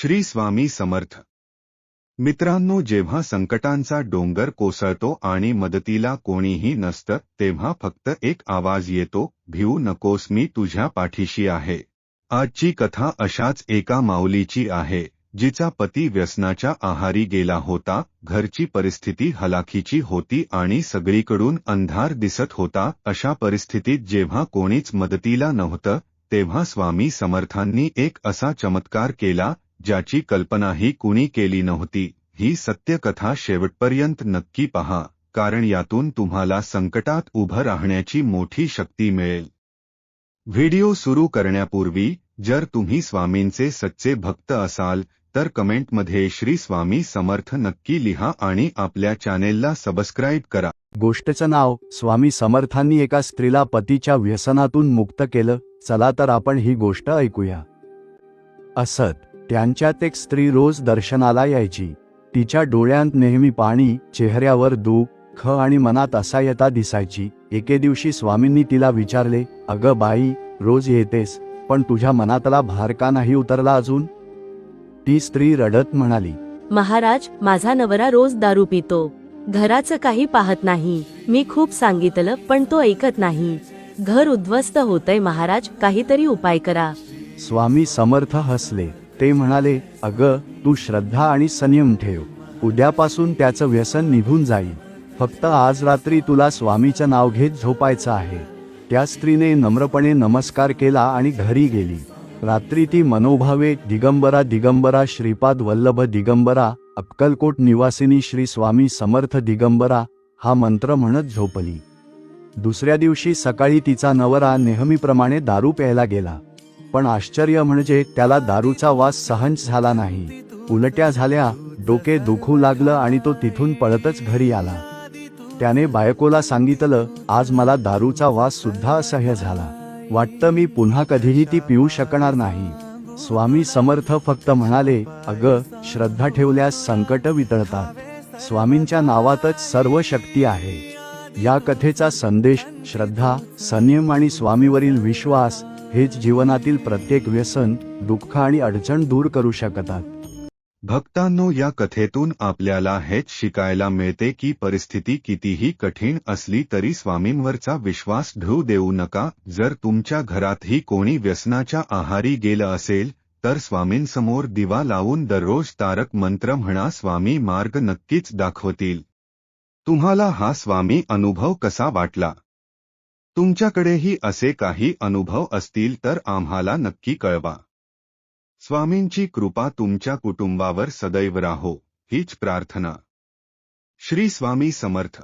श्री स्वामी समर्थ. मित्रांनो, जेव्हा संकटांचा डोंगर कोसळतो आणि मदतीला कोणीही नसतं तेव्हा फक्त एक आवाज येतो, भिवू नकोस, मी तुझ्या पाठीशी आहे. आजची कथा अशाच एका माऊलीची आहे जिचा पती व्यसनाच्या आहारी गेला होता. घरची परिस्थिती हलाखीची होती आणि सगळीकडून अंधार दिसत होता. अशा परिस्थितीत जेव्हा कोणीच मदतीला नव्हतं तेव्हा स्वामी समर्थांनी एक असा चमत्कार केला ज्याची कल्पनाही कुणी केली नव्हती. ही सत्य कथा शेवटपर्यंत नक्की पहा, कारण यातून तुम्हाला संकटात उभं राहण्याची मोठी शक्ती मिळेल. व्हिडिओ सुरू करण्यापूर्वी जर तुम्ही स्वामींचे सच्चे भक्त असाल तर कमेंटमध्ये श्री स्वामी समर्थ नक्की लिहा आणि आपल्या चॅनेलला सबस्क्राईब करा. गोष्टीचं नाव, स्वामी समर्थांनी एका स्त्रीला पतीच्या व्यसनातून मुक्त केलं. चला तर आपण ही गोष्ट ऐकूया. असत त्यांच्यात एक स्त्री रोज दर्शनाला यायची. तिच्या डोळ्यांत नेहमी पाणी, चेहऱ्यावर दुःख आणि मनात असहाय्यता दिसायची. एके दिवशी स्वामींनी तिला विचारले, अगं बाई, रोज येतेस पण तुझ्या मनातला भार का नाही उतरला अजून? ती स्त्री रडत म्हणाली, महाराज, माझा नवरा रोज दारू पितो, घराचं काही पाहत नाही. मी खूप सांगितलं पण तो ऐकत नाही. घर उद्ध्वस्त होतंय महाराज, काहीतरी उपाय करा. स्वामी समर्थ हसले. ते म्हणाले, अगं, तू श्रद्धा आणि संयम ठेव. उद्यापासून त्याचं व्यसन निघून जाईल. फक्त आज रात्री तुला स्वामीचं नाव घेत झोपायचं आहे. त्या स्त्रीने नम्रपणे नमस्कार केला आणि घरी गेली. रात्री ती मनोभावे, दिगंबरा दिगंबरा श्रीपाद वल्लभ दिगंबरा, अक्कलकोट निवासिनी श्री स्वामी समर्थ दिगंबरा हा मंत्र म्हणत झोपली. दुसऱ्या दिवशी सकाळी तिचा नवरा नेहमीप्रमाणे दारू प्यायला गेला. पण आश्चर्य म्हणजे त्याला दारूचा वास सहन झाला नाही. उलट्या झाल्या, डोके दुखू लागलं आणि तो तिथून पळतच घरी आला. त्याने बायकोला सांगितलं, आज मला दारूचा वास सुद्धा असह्य झाला. वाटतं मी पुन्हा कधीही ती पिऊ शकणार नाही. स्वामी समर्थ फक्त म्हणाले, अगं, श्रद्धा ठेवल्यास संकट वितळतात. स्वामींच्या नावातच सर्व शक्ती आहे. या कथेचा संदेश श्रद्धा, संयम आणि स्वामीवरील विश्वास हेच जीवनातील प्रत्येक व्यसन, दुःख आणि अडचण दूर करू शकतात. भक्तांनो, या कथेतून आपल्याला हेच शिकायला मिळते की परिस्थिती कितीही कठीण असली तरी स्वामींवरचा विश्वास ढळू देऊ नका. जर तुमच्या घरातही कोणी व्यसनाच्या आहारी गेलं असेल तर स्वामींसमोर दिवा लावून दररोज तारक मंत्र म्हणा. स्वामी मार्ग नक्कीच दाखवतील. तुम्हाला हा स्वामी अनुभव कसा वाटला? तुमच्याकडेही असे काही अनुभव असतील तर आम्हाला नक्की कळवा. स्वामींची कृपा तुमच्या कुटुंबावर सदैव राहो हीच प्रार्थना. श्री स्वामी समर्थ.